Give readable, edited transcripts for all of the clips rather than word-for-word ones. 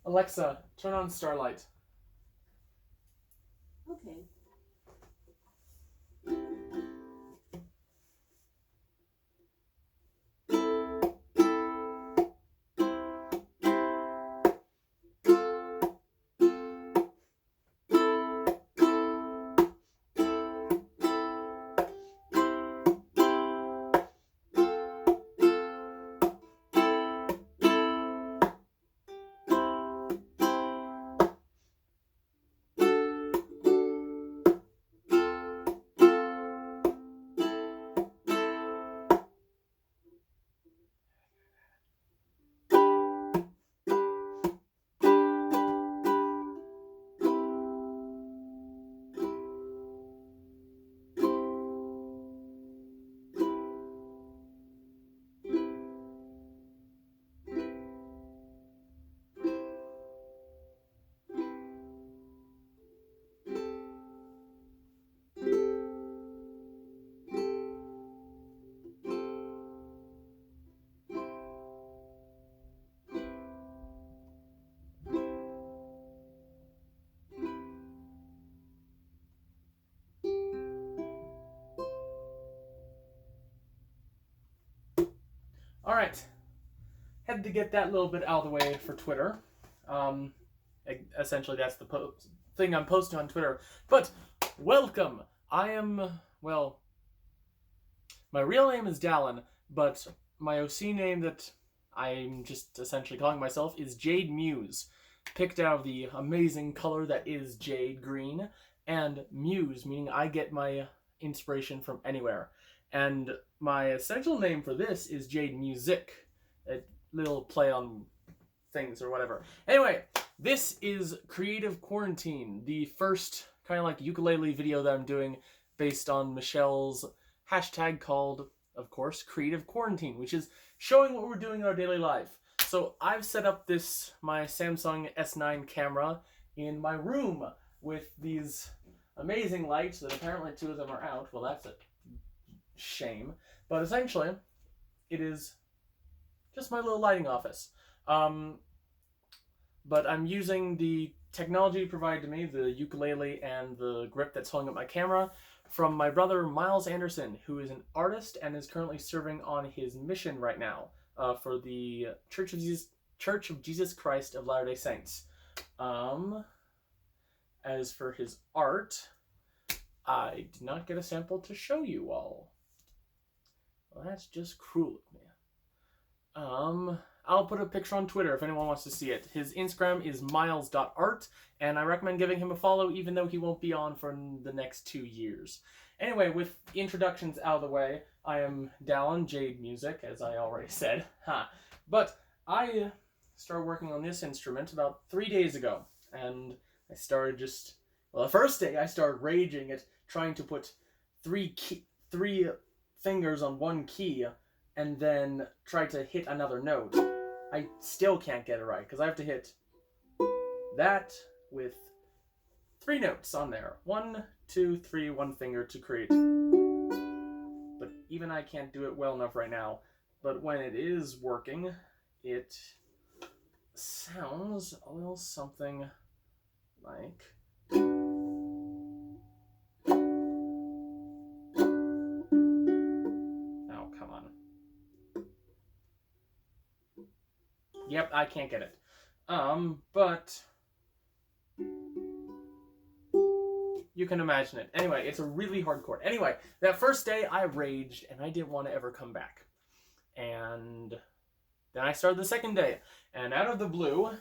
Alexa, turn on Starlight. Okay. Alright. Had to get that little bit out of the way for Twitter. Essentially, that's the thing I'm posting on Twitter. But, welcome! I am, well, my real name is Dallin, but my OC name that I'm just essentially calling myself is Jade Muse. Picked out of the amazing color that is jade green, and Muse, meaning I get my inspiration from anywhere. And my essential name for this is Jade Music. A little play on things or whatever. Anyway, this is Creative Quarantine, the first kind of like ukulele video that I'm doing based on Michelle's hashtag called, of course, Creative Quarantine, which is showing what we're doing in our daily life. So I've set up my Samsung S9 camera in my room with these amazing lights that apparently two of them are out. Well, that's a shame. But essentially, it is just my little lighting office. But I'm using the technology provided to me, the ukulele and the grip that's holding up my camera, from my brother Miles Anderson, who is an artist and is currently serving on his mission right now for the Church of Jesus Christ of Latter-day Saints. As for his art, I did not get a sample to show you all. Well, that's just cruel of me. I'll put a picture on Twitter if anyone wants to see it. His Instagram is miles.art, and I recommend giving him a follow even though he won't be on for the next 2 years. Anyway, with introductions out of the way, I am Dallin, Jade Music, as I already said. But I started working on this instrument about 3 days ago, and I started the first day I started raging at trying to put three fingers on one key and then try to hit another note. I still can't get it right, because I have to hit that with 3 notes on there. 1, 2, 3, 1 finger to create. But even I can't do it well enough right now. But when it is working, it sounds a little something like... Oh, come on. Yep, I can't get it. But you can imagine it. Anyway, it's a really hard chord. Anyway, that first day I raged and I didn't want to ever come back. And then I started the second day. And out of the blue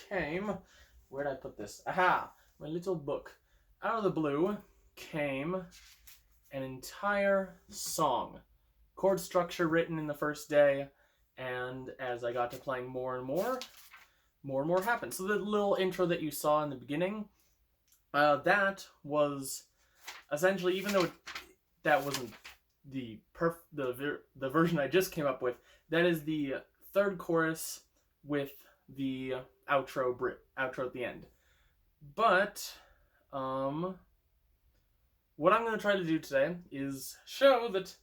came... Where'd I put this? Aha! My little book. Out of the blue came an entire song. Chord structure written in the first day. And as I got to playing more and more happened. So the little intro that you saw in the beginning, that was essentially, even though that wasn't the version I just came up with, that is the third chorus with the outro at the end. But what I'm going to try to do today is show that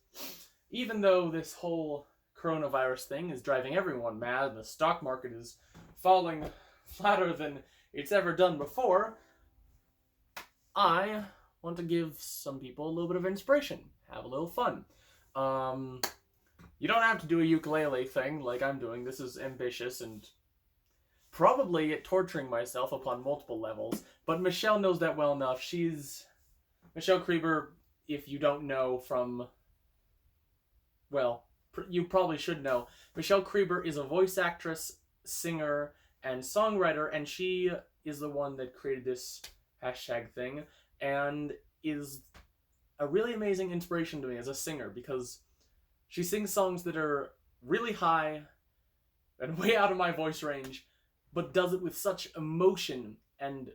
even though this whole coronavirus thing is driving everyone mad and the stock market is falling flatter than it's ever done before, I want to give some people a little bit of inspiration, have a little fun. You don't have to do a ukulele thing like I'm doing. This is ambitious and probably torturing myself upon multiple levels, but Michelle knows that well enough. She's Michelle Krieber, if you don't know from, well, you probably should know. Michelle Krieber is a voice actress, singer, and songwriter, and she is the one that created this hashtag thing, and is a really amazing inspiration to me as a singer, because she sings songs that are really high and way out of my voice range, but does it with such emotion and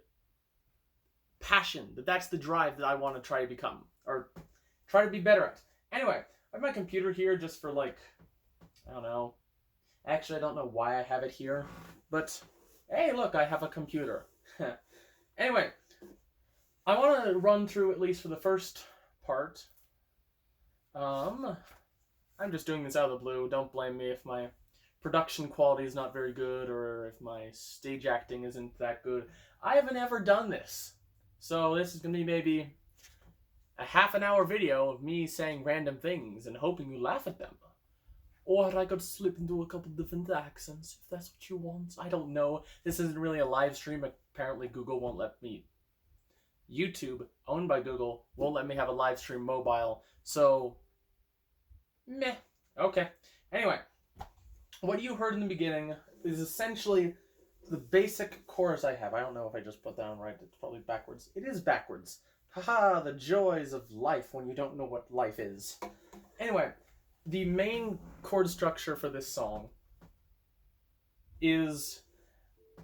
passion that's the drive that I want to try to become, or try to be better at. Anyway, I have my computer here just for, like, I don't know. Actually, I don't know why I have it here, but hey, look, I have a computer. Anyway, I want to run through, at least for the first part. I'm just doing this out of the blue. Don't blame me if my production quality is not very good, or if my stage acting isn't that good. I haven't ever done this. So this is going to be maybe a half-an-hour video of me saying random things and hoping you laugh at them. Or I could slip into a couple different accents, if that's what you want. I don't know. This isn't really a live stream. Apparently Google won't let me. YouTube, owned by Google, won't let me have a live stream mobile. So, meh. Okay. Anyway, what you heard in the beginning is essentially the basic chorus I have. I don't know if I just put that on right. It's probably backwards. It is backwards. Haha, the joys of life when you don't know what life is. Anyway, the main chord structure for this song is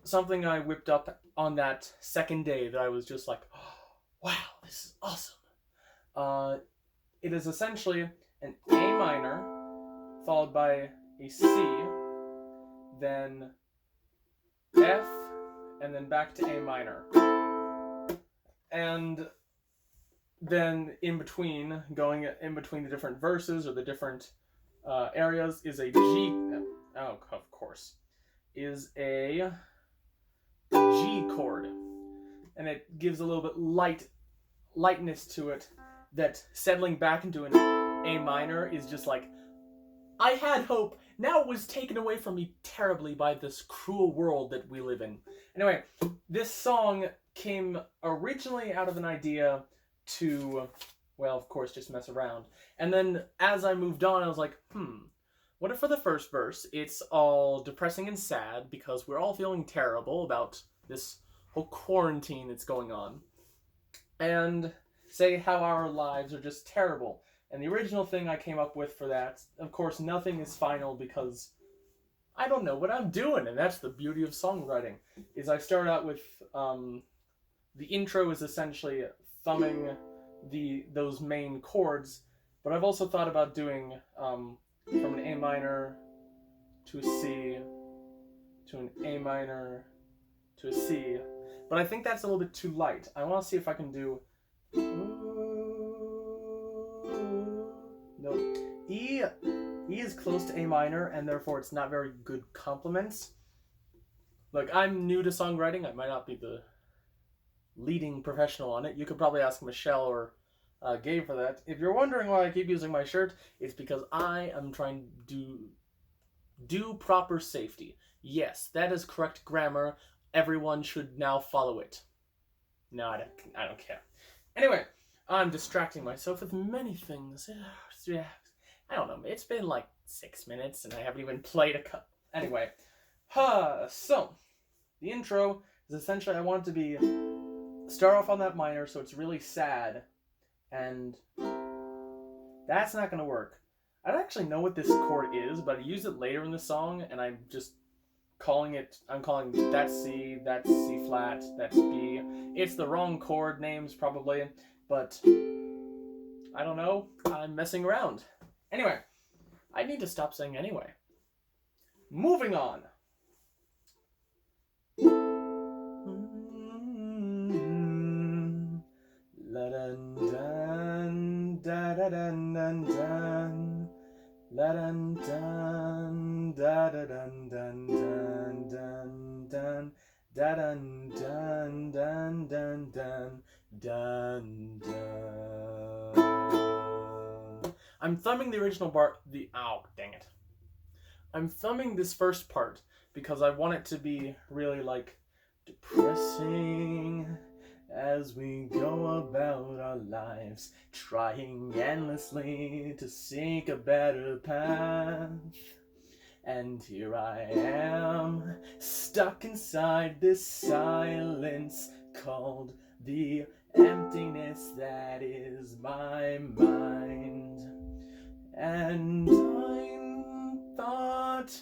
something I whipped up on that second day that I was just like, oh, wow, this is awesome. It is essentially an A minor followed by a C, then F, and then back to A minor. And then in between, going in between the different verses or the different areas is a G, oh, of course, is a G chord. And it gives a little bit lightness to it, that settling back into an A minor is just like, I had hope. Now it was taken away from me terribly by this cruel world that we live in. Anyway, this song came originally out of an idea to, well, of course, just mess around. And then as I moved on, I was like, what if for the first verse, it's all depressing and sad because we're all feeling terrible about this whole quarantine that's going on. And say how our lives are just terrible. And the original thing I came up with for that, of course, nothing is final because I don't know what I'm doing, and that's the beauty of songwriting, is I start out with, the intro is essentially thumbing those main chords, but I've also thought about doing, from an A minor to a C, to an A minor to a C, but I think that's a little bit too light. I want to see if I can do, no, E is close to A minor, and therefore it's not very good compliments. Like, I'm new to songwriting. I might not be the leading professional on it. You could probably ask Michelle or Gabe for that. If you're wondering why I keep using my shirt, it's because I am trying to do proper safety. Yes, that is correct grammar. Everyone should now follow it. No, I don't care. Anyway, I'm distracting myself with many things. I don't know. It's been like 6 minutes and I haven't even played a cut. Anyway, so the intro is essentially I want it to be start off on that minor, so it's really sad, and that's not going to work. I don't actually know what this chord is, but I use it later in the song, and I'm just calling that C, that's C flat, that's B. It's the wrong chord names, probably, but I don't know. I'm messing around. Anyway, I need to stop saying anyway. Moving on. La dun dun da da dun dun dun. La dun dun da da dun dun dun dun dun. Da dun dun dun dun dun dun dun. I'm thumbing the original bar. Dang it! I'm thumbing this first part because I want it to be really like depressing as we go about our lives, trying endlessly to seek a better path. And here I am, stuck inside this silence called the emptiness that is my mind. And I thought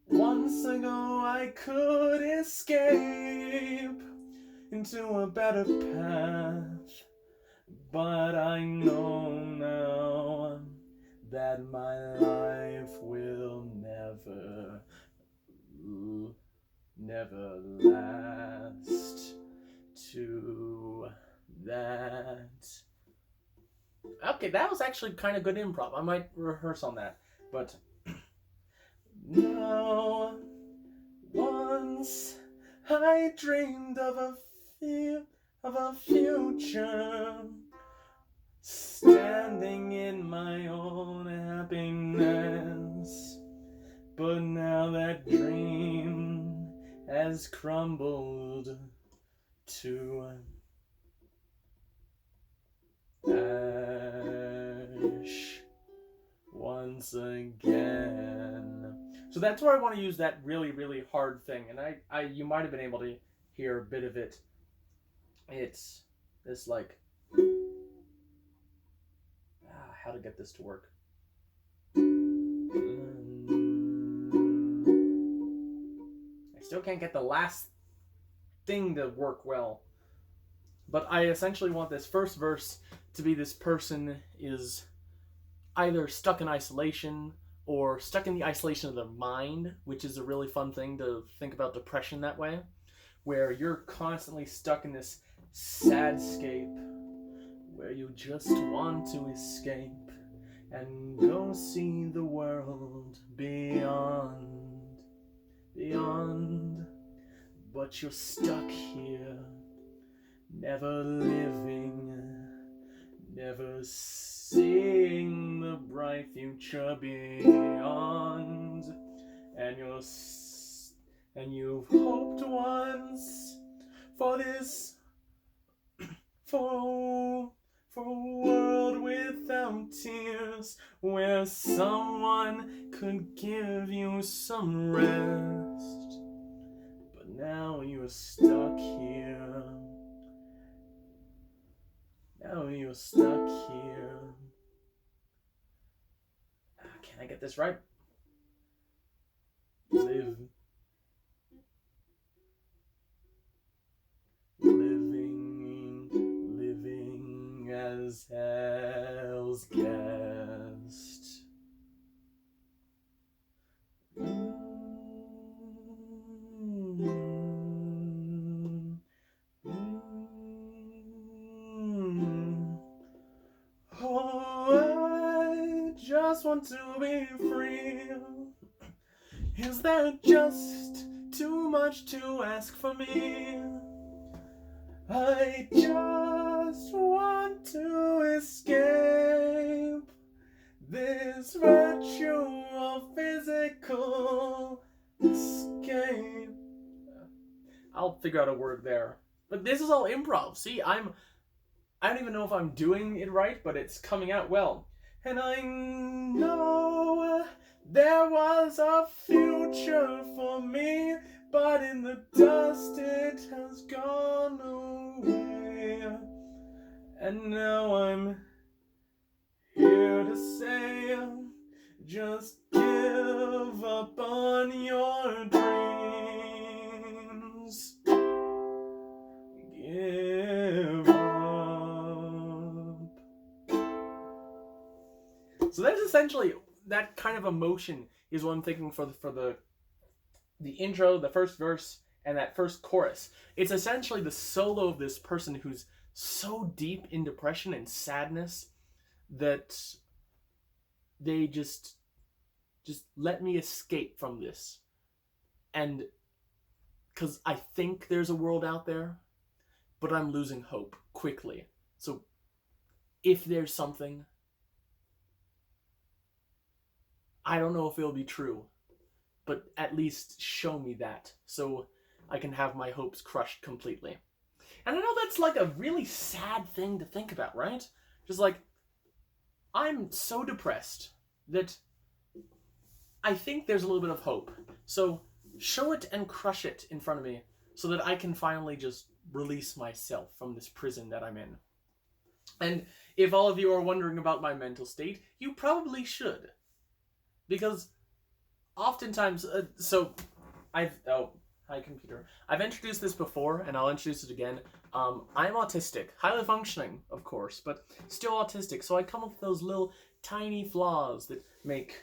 once ago I could escape into a better path, but I know now that my life will never last to that. Okay, that was actually kind of good improv. I might rehearse on that, but now once I dreamed of a future standing in my own happiness, but now that dream has crumbled to ash once again. So that's where I want to use that really, really hard thing, and you might have been able to hear a bit of it. It's this like how to get this to work. I still can't get the last thing to work well. But I essentially want this first verse to be this person is either stuck in isolation or stuck in the isolation of their mind, which is a really fun thing to think about depression that way, where you're constantly stuck in this sadscape where you just want to escape and go see the world beyond, but you're stuck here, never living, never seeing the bright future beyond, and you've hoped once for this, for a world without tears, where someone could give you some rest, but now you're stuck here. Now you're stuck here. Can I get this right? Living as hell's guest. Oh, I just want to be free. Is that just too much to ask for me? I just want to escape this virtual physical escape. I'll figure out a word there. But this is all improv. See, I don't even know if I'm doing it right, but it's coming out well. And I know there was a future for me, but in the dust it has gone away. And now I'm here to say, just give up on your dreams. Give up. So that's essentially that kind of emotion is what I'm thinking for the intro, the first verse, and that first chorus. It's essentially the solo of this person who's so deep in depression and sadness that they just let me escape from this. And because I think there's a world out there, but I'm losing hope quickly. So if there's something, I don't know if it'll be true, but at least show me that so I can have my hopes crushed completely. And I know that's like a really sad thing to think about, right? Just like, I'm so depressed that I think there's a little bit of hope. So show it and crush it in front of me so that I can finally just release myself from this prison that I'm in. And if all of you are wondering about my mental state, you probably should. Because oftentimes, hi computer. I've introduced this before, and I'll introduce it again. I'm autistic, highly functioning, of course, but still autistic. So I come up with those little tiny flaws that make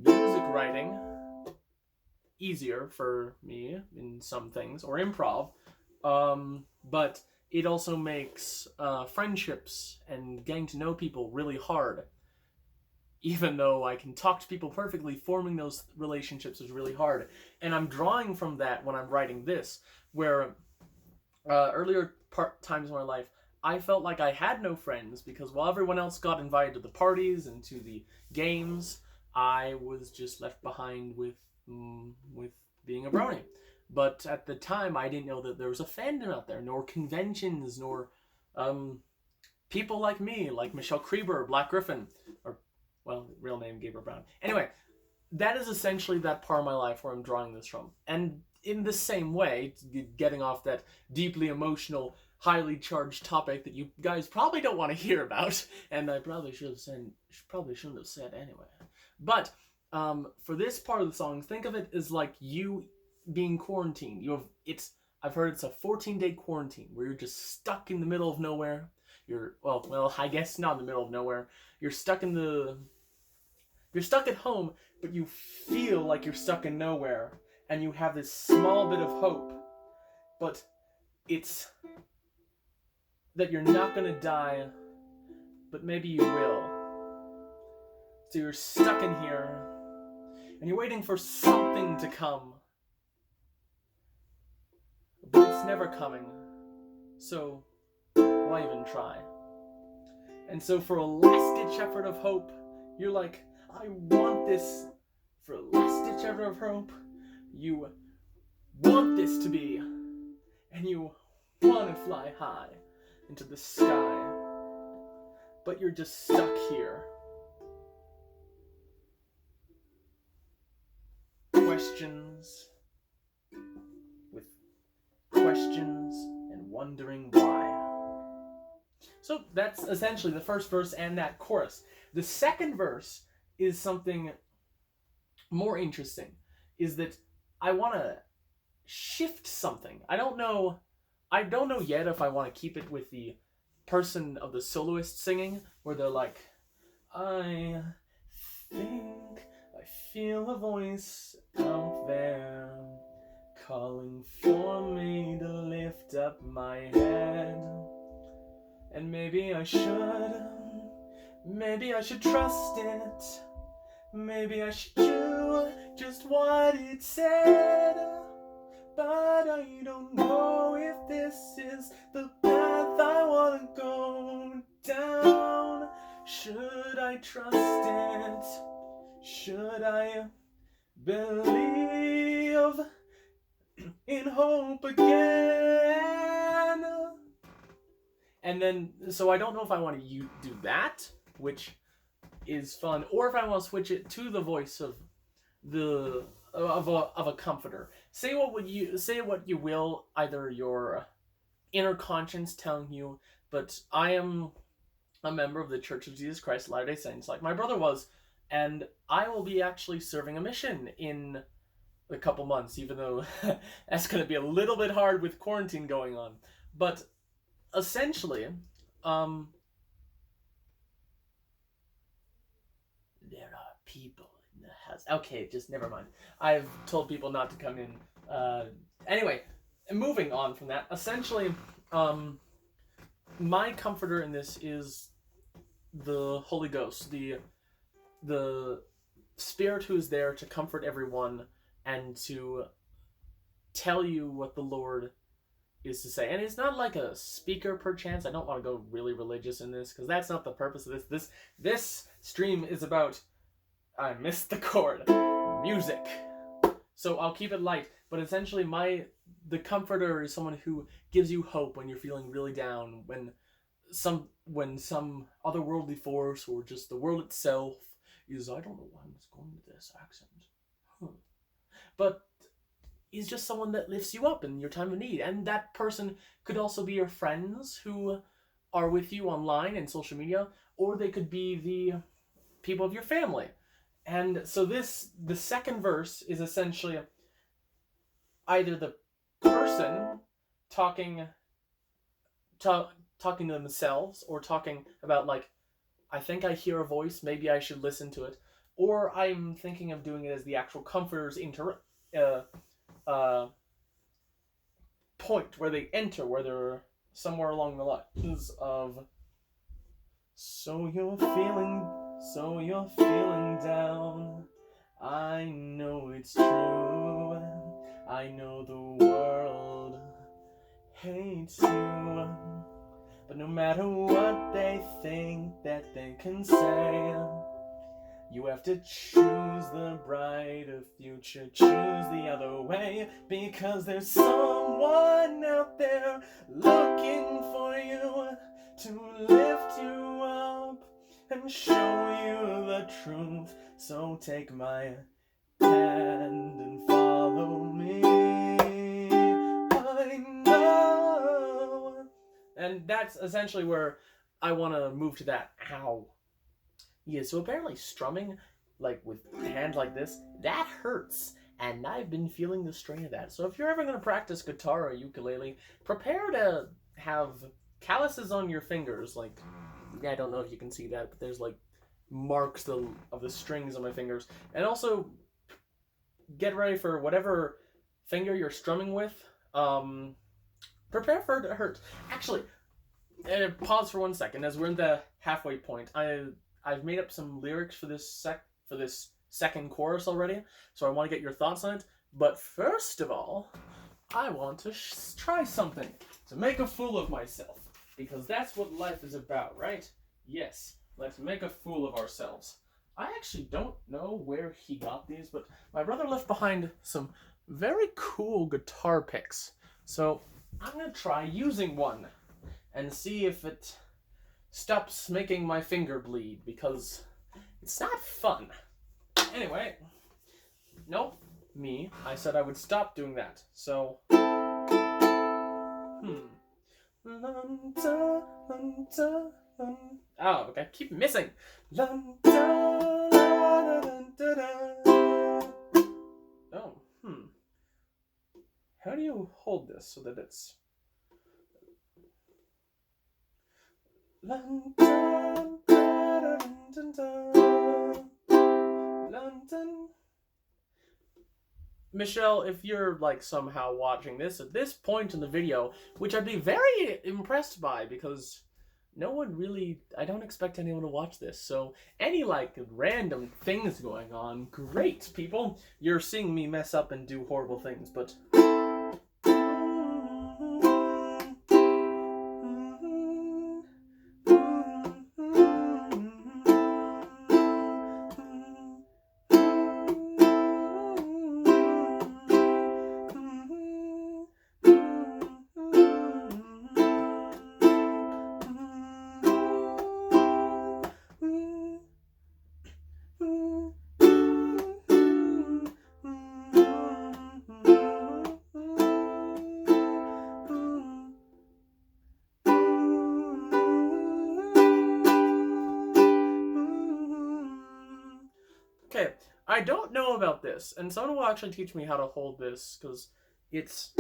music writing easier for me in some things, or improv. But it also makes friendships and getting to know people really hard. Even though I can talk to people perfectly, forming those relationships is really hard. And I'm drawing from that when I'm writing this, where earlier times in my life, I felt like I had no friends because while everyone else got invited to the parties and to the games, I was just left behind with being a brony. But at the time, I didn't know that there was a fandom out there, nor conventions, nor people like me, like Michelle Krieber, Black Griffin, or, well, real name Gabriel Brown. Anyway, that is essentially that part of my life where I'm drawing this from. And in the same way, getting off that deeply emotional, highly charged topic that you guys probably don't want to hear about, and I probably shouldn't have said anyway. But for this part of the song, think of it as like you being quarantined. I've heard it's a 14-day quarantine where you're just stuck in the middle of nowhere. Well, I guess not in the middle of nowhere. You're stuck at home, but you feel like you're stuck in nowhere, and you have this small bit of hope, but it's that you're not gonna die, but maybe you will. So you're stuck in here, and you're waiting for something to come, but it's never coming, so why even try? And so for a last-ditch effort of hope, you're like, I want this. For a last-ditch effort of hope, you want this to be, and you want to fly high into the sky, but you're just stuck here. Questions and wondering why. So that's essentially the first verse and that chorus. The second verse is something more interesting, is that I want to shift something. I don't know yet if I want to keep it with the person of the soloist singing, where they're like, I think I feel a voice out there calling for me to lift up my head. And maybe I should trust it. Maybe I should do just what it said. But I don't know if this is the path I want to go down. Should I trust it? Should I believe in hope again? And then, so I don't know if I want to do that, which is fun, or if I want to switch it to the voice of a comforter. Say what you will, either your inner conscience telling you, but I am a member of the Church of Jesus Christ of Latter-day Saints, like my brother was, and I will be actually serving a mission in a couple months, even though that's going to be a little bit hard with quarantine going on. But essentially, there are people in the house. Okay, just never mind. I've told people not to come in. Anyway, moving on from that, essentially, my comforter in this is the Holy Ghost, the Spirit who is there to comfort everyone and to tell you what the Lord is to say. And it's not like a speaker perchance. I don't want to go really religious in this, because that's not the purpose of this. This stream is about, I missed the chord, music. So I'll keep it light, but essentially the comforter is someone who gives you hope when you're feeling really down, when some otherworldly force or just the world itself is, I don't know why I'm going with this accent. But he's just someone that lifts you up in your time of need. And that person could also be your friends who are with you online and social media, or they could be the people of your family. And so the second verse is essentially either the person talking to themselves, or talking about, like, I think I hear a voice, maybe I should listen to it, or I'm thinking of doing it as the actual comforter's point where they enter, where they're somewhere along the lines of, so you're feeling down, I know it's true, I know the world hates you, but no matter what they think that they can say, you have to choose the brighter future, choose the other way, because there's someone out there looking for you to lift you up and show you the truth. So take my hand and follow me, I know. And that's essentially where I want to move to that. Ow. Yeah, so apparently strumming, like, with a hand like this, that hurts. And I've been feeling the strain of that. So if you're ever going to practice guitar or ukulele, prepare to have calluses on your fingers. Like, I don't know if you can see that, but there's, like, marks of the strings on my fingers. And also, get ready for whatever finger you're strumming with. Prepare for it to hurt. Actually, pause for 1 second, as we're in the halfway point. I've made up some lyrics for this second chorus already, so I want to get your thoughts on it. But first of all, I want to try something to make a fool of myself, because that's what life is about, right? Yes, let's make a fool of ourselves. I actually don't know where he got these, but my brother left behind some very cool guitar picks. So I'm going to try using one and see if it stops making my finger bleed, because it's not fun. Anyway, nope, I said I would stop doing that. So, oh, okay, keep missing. Oh, how do you hold this so that it's... Michelle, if you're, like, somehow watching this at this point in the video, which I'd be very impressed by, because no one really, I don't expect anyone to watch this, so any, like, random things going on, great, people. You're seeing me mess up and do horrible things, but... Okay, I don't know about this, and someone will actually teach me how to hold this, because it's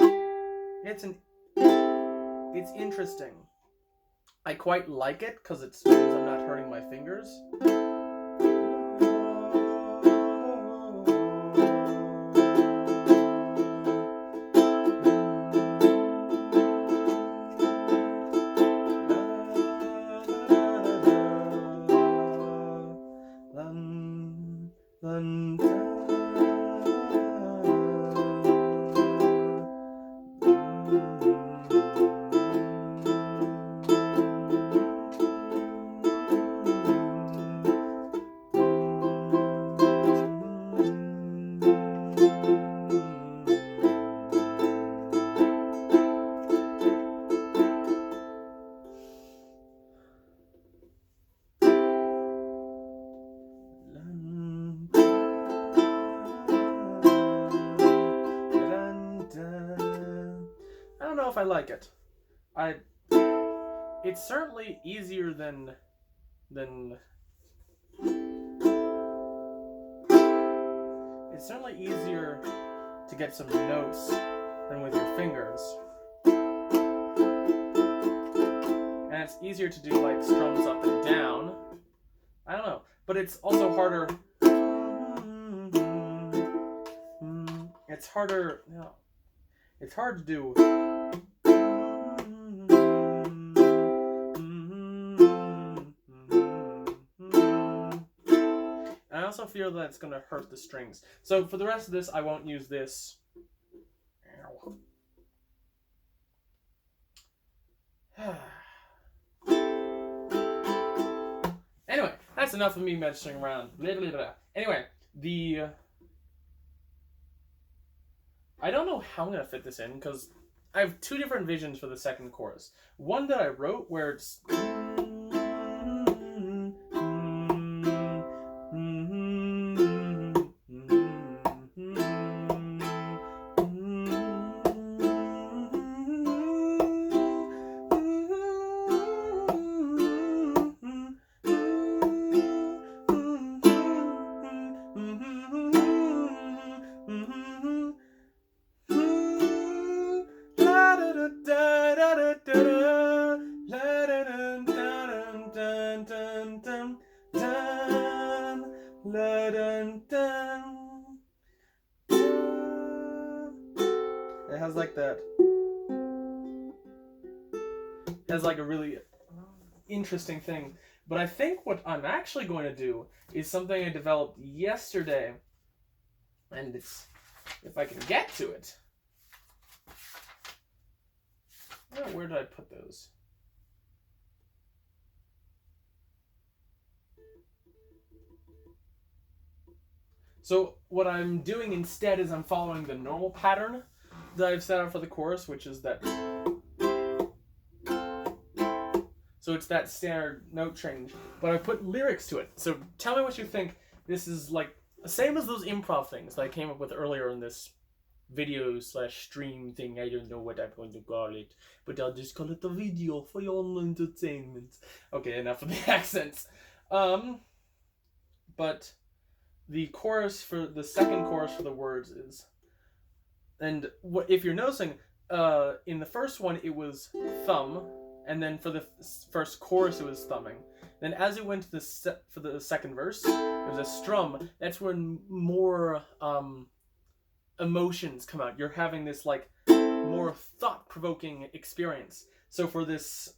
interesting. I quite like it, because it means I'm not hurting my fingers. if I like it. It's certainly easier than it's certainly easier to get some notes than with your fingers. And it's easier to do like strums up and down. I don't know, but it's also harder. It's harder. No, it's hard to do. I also feel that it's going to hurt the strings. So for the rest of this, I won't use this. Anyway, that's enough of me messing around. Anyway, I don't know how I'm going to fit this in, because I have two different visions for the second chorus. One that I wrote where it's... It has like that. It has like a really interesting thing. But I think what I'm actually going to do is something I developed yesterday. And it's, if I can get to it. Where did I put those? So what I'm doing instead is I'm following the normal pattern that I've set out for the chorus, which is that. So it's that standard note change, but I put lyrics to it. So tell me what you think. This is like the same as those improv things that I came up with earlier in this video/stream thing. I don't know what I'm going to call it, but I'll just call it a video for your own entertainment. Okay, enough of the accents. But the chorus for the second chorus for the words is, and what if you're noticing, in the first one it was thumb, and then for the first chorus it was thumbing. Then as it went to for the second verse, it was a strum. That's when more emotions come out. You're having this like more thought-provoking experience. So for this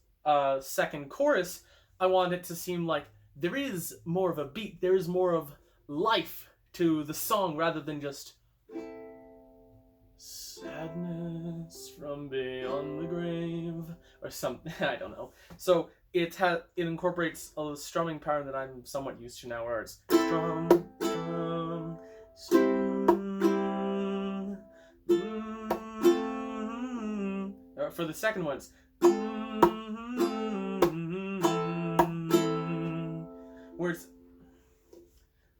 second chorus, I want it to seem like there is more of a beat. There is more of life to the song rather than just sadness from beyond the grave or something. I don't know. So it incorporates a strumming pattern that I'm somewhat used to now, where it's strum, strum, strum. For the second one, it's where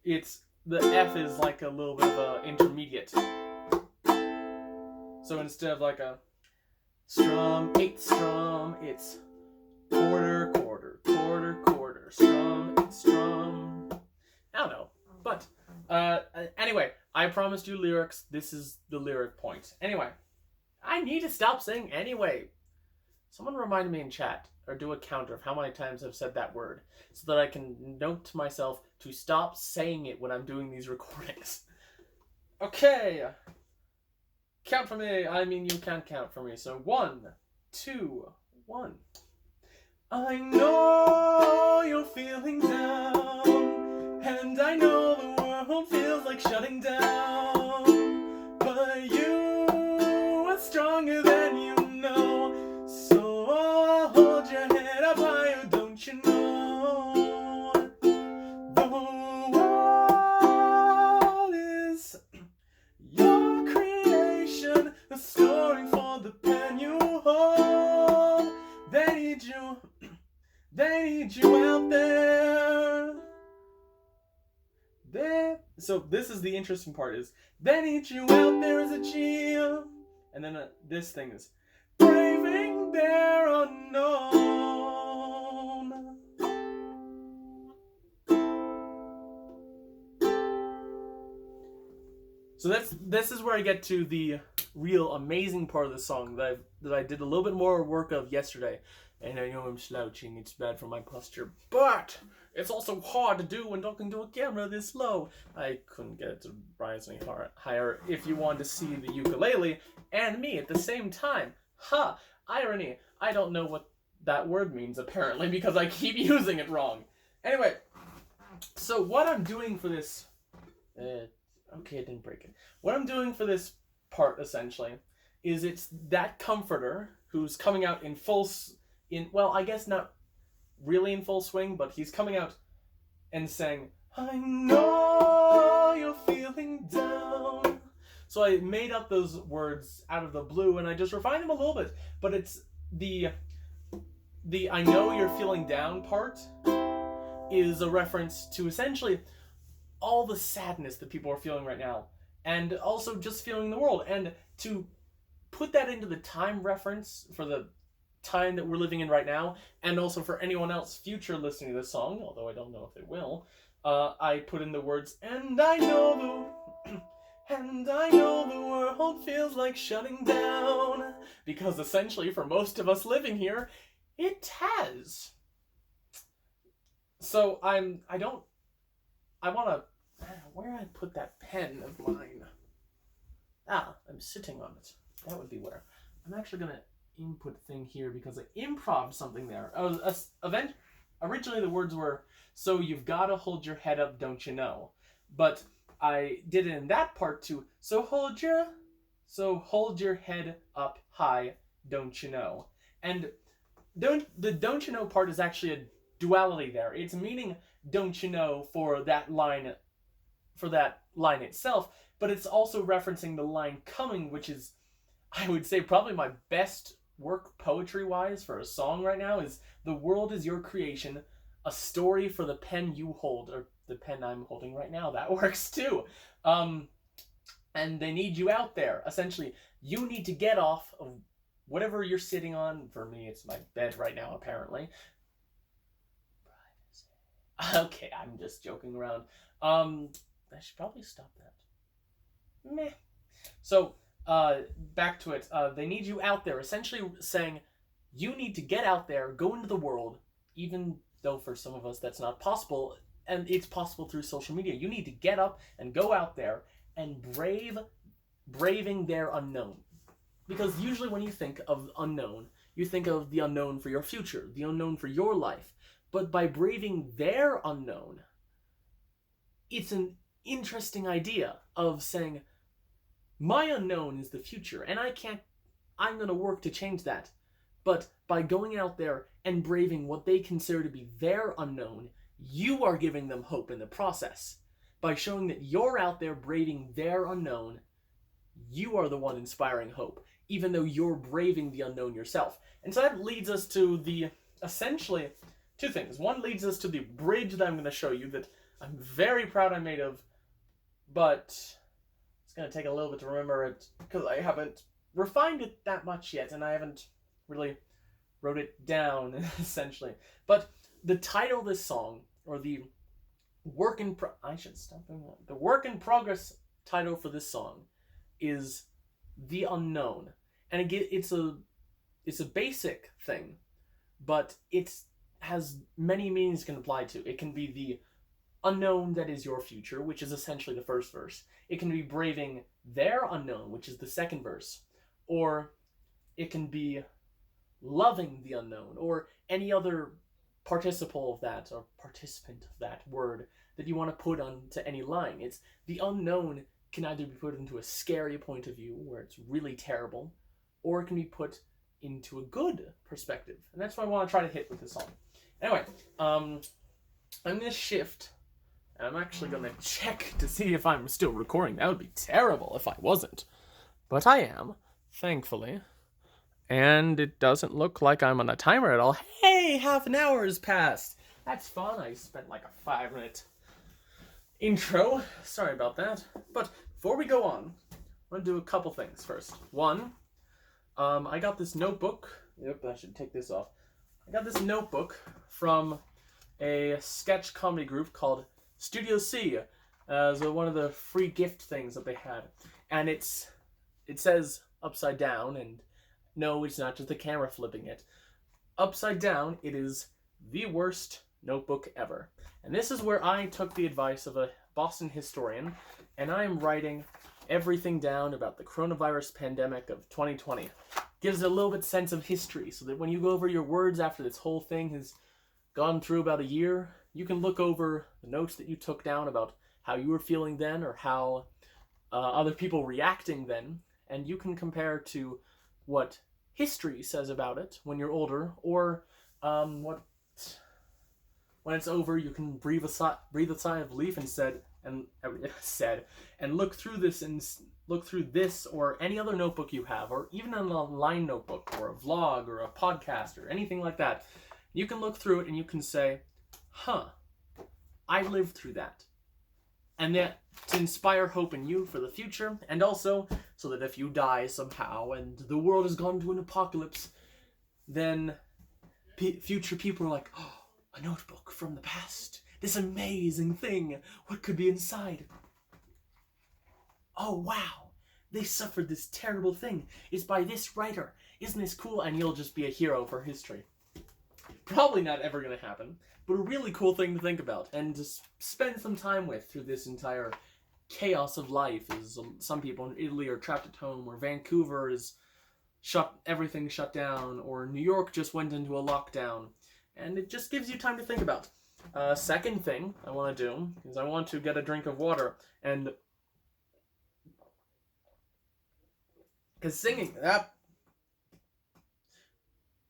it's the F is like a little bit of an intermediate. So instead of like a strum, 8 strum, it's quarter, quarter, quarter, quarter, strum, 8 strum. I don't know. But anyway, I promised you lyrics. This is the lyric point. Anyway, I need to stop saying anyway. Someone remind me in chat, or do a counter of how many times I've said that word, so that I can note to myself to stop saying it when I'm doing these recordings. Okay. Count for me. I mean, you can't count for me. So 1, 2, 1. I know you're feeling down, and I know the world feels like shutting down, but you are stronger than you know, so hold your head up higher, don't you know? The world is your creation, a story for the pen you hold. They need you out there. So this is the interesting part, is they need you out there as a GM. And then this thing is, brave feeling there unknown. So this is where I get to the real amazing part of the song that I did a little bit more work of yesterday. And I know I'm slouching, it's bad for my posture, but it's also hard to do when talking to a camera this low. I couldn't get it to rise any higher if you want to see the ukulele and me at the same time. Ha! Irony. I don't know what that word means, apparently, because I keep using it wrong. Anyway, so what I'm doing for this... okay, I didn't break it. What I'm doing for this part, essentially, is it's that comforter who's coming out in well, I guess not really in full swing, but he's coming out and saying, I know you're feeling down. So I made up those words out of the blue, and I just refined them a little bit. But it's the I know you're feeling down part is a reference to essentially all the sadness that people are feeling right now, and also just feeling the world. And to put that into the time reference for the time that we're living in right now, and also for anyone else future listening to this song, although I don't know if they will, I put in the words, and I know the world feels like shutting down, because essentially for most of us living here, it has. So I want to... Where did I put that pen of mine? I'm sitting on it. That would be where. I'm actually going to input thing here because I improv something there. Originally the words were, so you've got to hold your head up, don't you know? But I did it in that part too. So hold your head up high, don't you know? And the don't you know part is actually a duality there. It's meaning don't you know for that line itself, but it's also referencing the line coming, which is, I would say, probably my best work poetry-wise for a song right now, is the world is your creation, a story for the pen you hold, or the pen I'm holding right now. That works too. And they need you out there. Essentially, you need to get off of whatever you're sitting on. For me, it's my bed right now, apparently. Okay, I'm just joking around. I should probably stop that. Meh. So, back to it. They need you out there, essentially saying you need to get out there, go into the world, even though for some of us that's not possible, and it's possible through social media. You need to get up and go out there and braving their unknown. Because usually when you think of unknown, you think of the unknown for your future, the unknown for your life. But by braving their unknown, it's an interesting idea of saying, my unknown is the future, and I'm going to work to change that. But by going out there and braving what they consider to be their unknown, you are giving them hope in the process. By showing that you're out there braving their unknown, you are the one inspiring hope, even though you're braving the unknown yourself. And so that leads us to essentially, two things. One leads us to the bridge that I'm going to show you that I'm very proud I made of, but it's going to take a little bit to remember it because I haven't refined it that much yet, and I haven't really wrote it down, essentially. But the title of this song, or the work in progress title for this song, is The Unknown. And it's a basic thing, but it has many meanings it can apply to. It can be the unknown that is your future, which is essentially the first verse. It can be braving their unknown, which is the second verse. Or it can be loving the unknown, or any other participle of that, or participant of that word that you want to put onto any line. It's the unknown can either be put into a scary point of view, where it's really terrible, or it can be put into a good perspective. And that's what I want to try to hit with this song. Anyway, I'm going to shift, and I'm actually going to check to see if I'm still recording. That would be terrible if I wasn't. But I am, thankfully. And it doesn't look like I'm on a timer at all. Hey, half an hour has passed. That's fun. I spent like a 5-minute intro. Sorry about that. But before we go on, I'm going to do a couple things first. One, I got this notebook Yep, I should take this off. I got this notebook from a sketch comedy group called Studio C as one of the free gift things that they had. And it says upside down, and no, it's not just the camera flipping it. Upside down, it is the worst notebook ever. And this is where I took the advice of a Boston historian, and I am writing everything down about the coronavirus pandemic of 2020. Gives it a little bit sense of history, so that when you go over your words after this whole thing has gone through about a year, you can look over the notes that you took down about how you were feeling then, or how other people reacting then, and you can compare to what history says about it when you're older, or what when it's over, you can breathe a sigh of relief and look through this or any other notebook you have, or even an online notebook or a vlog or a podcast or anything like that. You can look through it and you can say, I lived through that. And that to inspire hope in you for the future, and also so that if you die somehow and the world has gone to an apocalypse, then future people are like, oh, a notebook from the past. This amazing thing. What could be inside? Oh, wow. They suffered this terrible thing. It's by this writer. Isn't this cool? And you'll just be a hero for history. Probably not ever going to happen, but a really cool thing to think about and to spend some time with through this entire chaos of life. As some people in Italy are trapped at home, or Vancouver is everything shut down, or New York just went into a lockdown. And it just gives you time to think about. Second thing I want to do is I want to get a drink of water, and because singing that,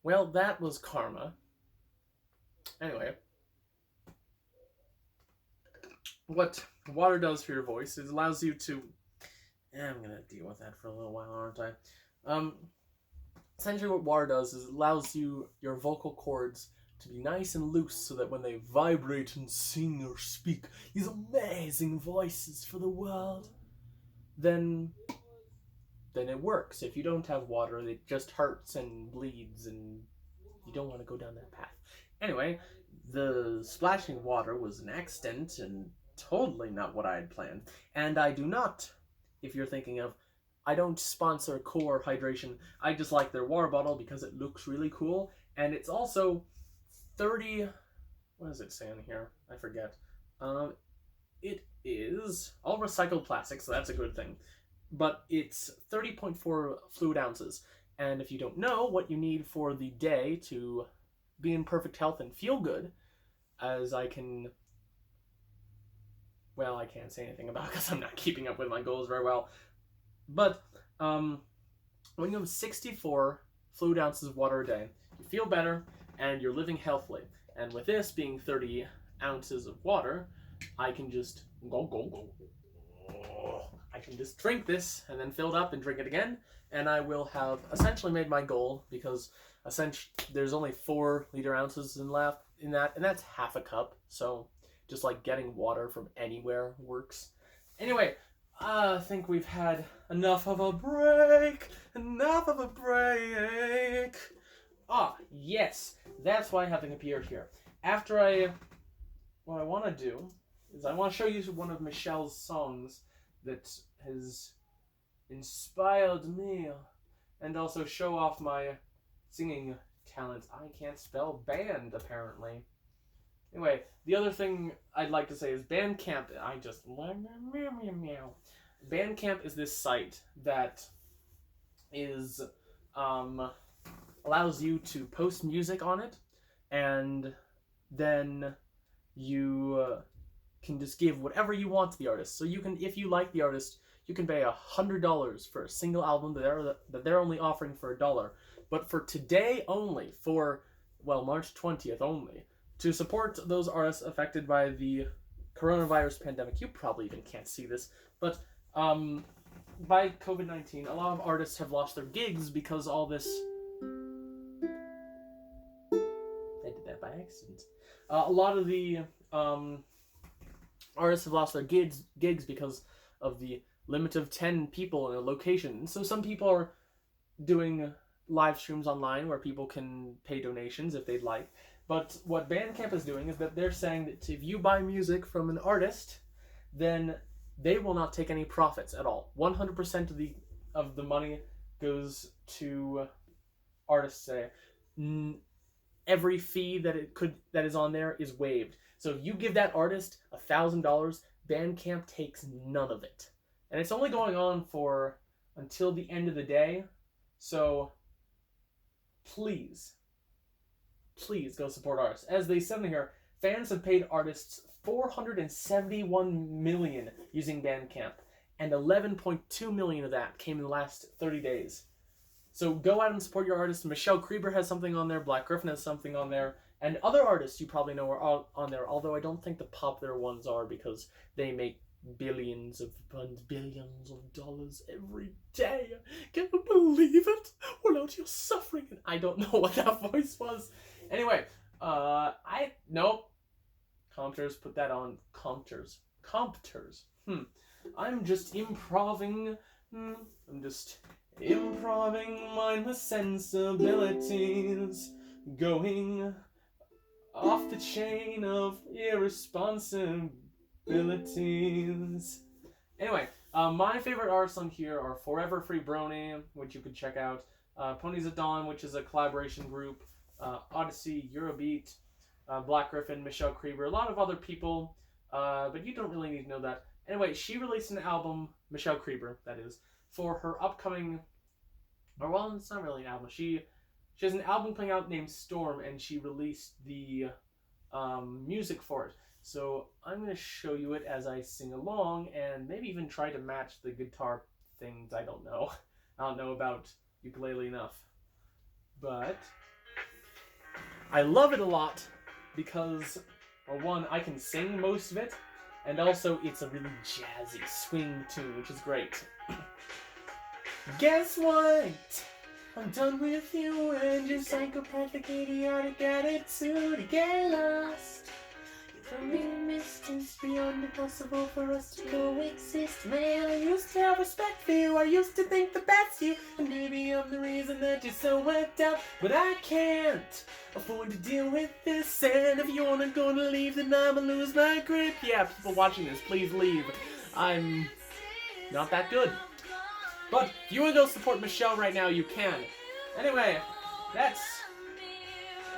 well, that was karma. Anyway, what water does for your voice is allows you to. I'm gonna deal with that for a little while, aren't I? Essentially, what water does is it allows your vocal cords to be nice and loose, so that when they vibrate and sing or speak these amazing voices for the world, then it works. If you don't have water, it just hurts and bleeds, and you don't want to go down that path. Anyway, the splashing of water was an accident and totally not what I had planned. And I do not, if you're thinking of, I don't sponsor Core Hydration. I just like their water bottle because it looks really cool, and it's also 30, what does it say on here? I forget. It is all recycled plastic, so that's a good thing. But it's 30.4 fluid ounces. And if you don't know what you need for the day to be in perfect health and feel good, as I can't say anything about it because I'm not keeping up with my goals very well. But when you have 64 fluid ounces of water a day, you feel better, and you're living healthily. And with this being 30 ounces of water, I can just go. I can just drink this and then fill it up and drink it again, and I will have essentially made my goal, because essentially there's only 4 liter ounces in that, and that's half a cup. So just like getting water from anywhere works. Anyway, I think we've had enough of a break. Ah, yes, that's why I have appeared here. What I want to do is I want to show you one of Michelle's songs that has inspired me, and also show off my singing talent. I can't spell band, apparently. Anyway, the other thing I'd like to say is Bandcamp. Bandcamp is this site that is allows you to post music on it, and then you can just give whatever you want to the artist. So you can, if you like the artist, you can pay $100 for a single album that they're only offering for $1. But for today only, for March 20th only, to support those artists affected by the coronavirus pandemic. You probably even can't see this, but by COVID-19, a lot of artists have lost their gigs because all this. I did that by accident. A lot of the artists have lost their gigs because of the limit of 10 people in a location. So some people are doing live streams online where people can pay donations if they'd like. But what Bandcamp is doing is that they're saying that if you buy music from an artist, then they will not take any profits at all. 100% of the money goes to artists. Say every fee that is on there is waived. So if you give that artist $1,000, Bandcamp takes none of it, and it's only going on for until the end of the day. So please go support artists. As they said in here, fans have paid artists $471 million using Bandcamp, and 11.2 million of that came in the last 30 days. So go out and support your artists. Michelle Krieber has something on there, Black Griffin has something on there, and other artists you probably know are on there, although I don't think the popular ones are because they make billions of dollars every day. Can you believe it? Without your suffering. I don't know what that voice was. Anyway, Compters, put that on. Compters. I'm just improving. I'm just improving mindless sensibilities. Going off the chain of irresponsibilities. Anyway, my favorite artists on here are Forever Free Brony, which you could check out. Ponies at Dawn, which is a collaboration group. Odyssey, Eurobeat, Black Griffin, Michelle Krieber, a lot of other people, but you don't really need to know that. Anyway, she released an album, Michelle Krieber, that is, for her upcoming, or well, it's not really an album. She has an album coming out named Storm, and she released the music for it. So I'm going to show you it as I sing along, and maybe even try to match the guitar things. I don't know. I don't know about ukulele enough. But I love it a lot because, well, one, I can sing most of it, and also it's a really jazzy swing tune, which is great. Guess what? I'm done with you and your psychopathic idiotic attitude to get lost. From the distance beyond impossible for us to coexist. Man, I used to have respect for you, I used to think the best you, and maybe I'm the reason that you're so worked out, but I can't afford to deal with this, and if you're not gonna leave, then I'ma lose my grip. Yeah, people watching this, please leave. I'm not that good. But if you want to go support Michelle right now, you can. Anyway, that's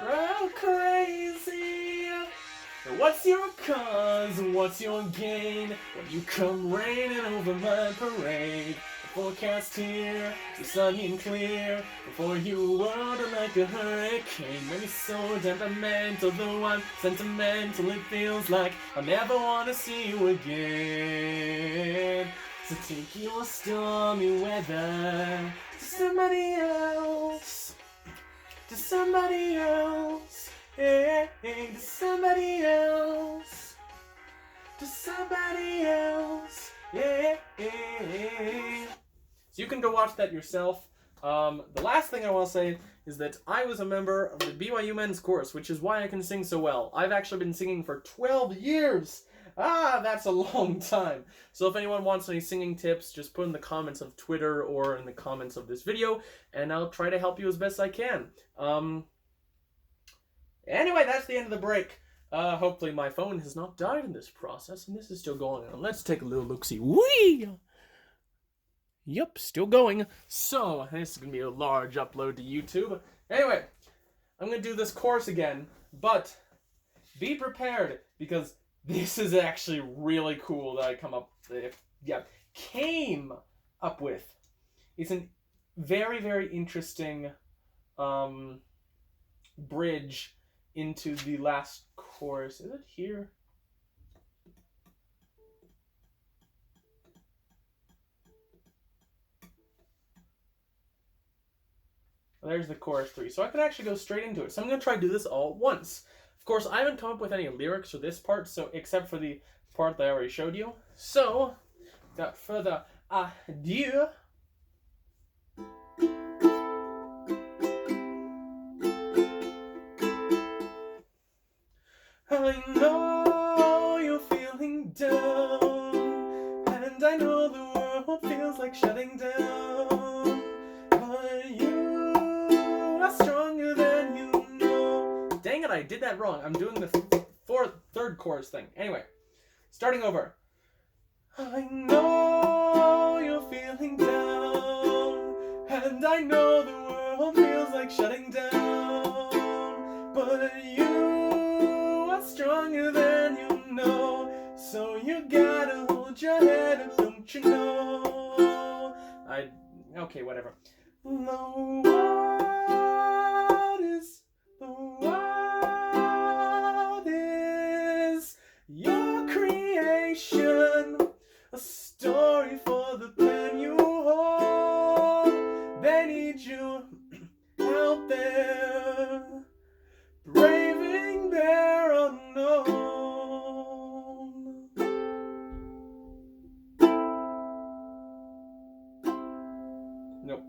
real crazy. Now what's your cause? What's your gain? When you come raining over my parade? The forecast here is sunny and clear. Before you water like a hurricane. When you're so temperamental, though I'm sentimental, it feels like I'll never want to see you again. So take your stormy weather to somebody else. To somebody else. Hey, to somebody else. To somebody else. Yeah. So you can go watch that yourself. The last thing I want to say is that I was a member of the BYU men's chorus, which is why I can sing so well. I've actually been singing for 12 years. That's a long time. So if anyone wants any singing tips, just put in the comments of Twitter or in the comments of this video, and I'll try to help you as best I can. Anyway, that's the end of the break. Hopefully my phone has not died in this process, and this is still going on. Let's take a little look-see. Whee! Yep, still going. So, this is going to be a large upload to YouTube. Anyway, I'm going to do this course again, but be prepared, because this is actually really cool that I came up with. It's a very, very interesting bridge into the last chorus. Is it here? Well, there's the chorus 3. So I could actually go straight into it. So I'm going to try to do this all at once. Of course, I haven't come up with any lyrics for this part, so except for the part that I already showed you. So, without further ado, I know you're feeling down, and I know the world feels like shutting down, but you I did that wrong. I'm doing the third chorus thing. Anyway, starting over. I know you're feeling down, and I know the world feels like shutting down, but you are stronger than you know, so you gotta hold your head up, don't you know? Okay, whatever. The world is your creation, a story for the pen you hold. They need you out there, braving their unknown. Nope.